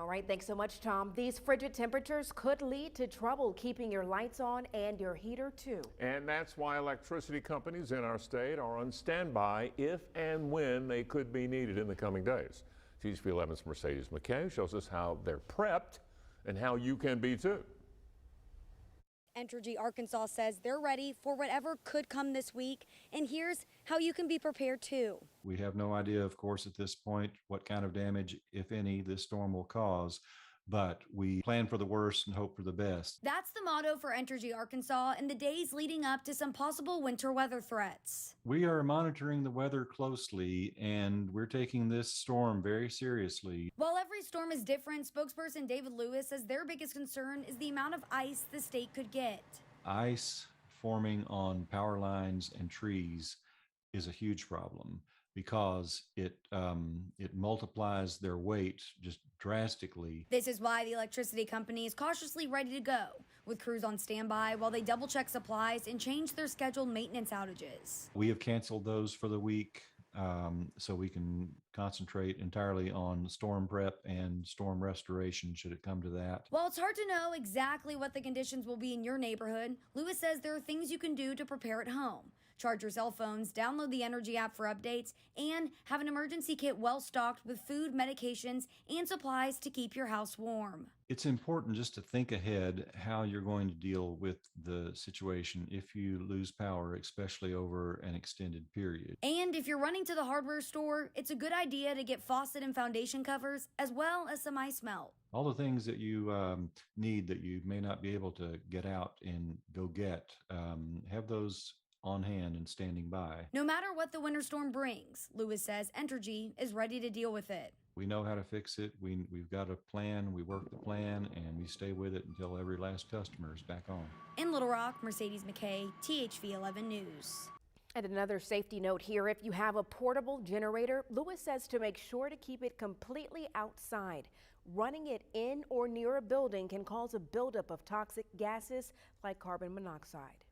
right, thanks so much, Tom. These frigid temperatures could lead to trouble keeping your lights on and your heater too. And that's why electricity companies in our state are on standby if and when they could be needed in the coming days. THV 11's Mercedes McKay shows us how they're prepped and how you can be too. Entergy Arkansas says they're ready for whatever could come this week, and here's how you can be prepared too. We have no idea, of course, at this point, what kind of damage, if any, this storm will cause, but we plan for the worst and hope for the best. That's the motto for Entergy Arkansas in the days leading up to some possible winter weather threats. We are monitoring the weather closely, and we're taking this storm very seriously. While every storm is different, spokesperson David Lewis says their biggest concern is the amount of ice the state could get. Ice forming on power lines and trees is a huge problem because it multiplies their weight just drastically. This is why the electricity company is cautiously ready to go, with crews on standby while they double check supplies and change their scheduled maintenance outages. We have canceled those for the week so we can concentrate entirely on storm prep and storm restoration should it come to that. While it's hard to know exactly what the conditions will be in your neighborhood, Lewis says there are things you can do to prepare at home. Charge your cell phones, download the Entergy app for updates, and have an emergency kit well stocked with food, medications, and supplies to keep your house warm. It's important just to think ahead how you're going to deal with the situation if you lose power, especially over an extended period. And if you're running to the hardware store, it's a good idea to get faucet and foundation covers, as well as some ice melt. All the things that you need that you may not be able to get out and go get, have those on hand and standing by. No matter what the winter storm brings, Lewis says Entergy is ready to deal with it. We know how to fix it. We've got a plan. We work the plan and we stay with it until every last customer is back on. In Little Rock, Mercedes McKay, THV 11 News. And another safety note here, if you have a portable generator, Lewis says to make sure to keep it completely outside. Running it in or near a building can cause a buildup of toxic gases like carbon monoxide.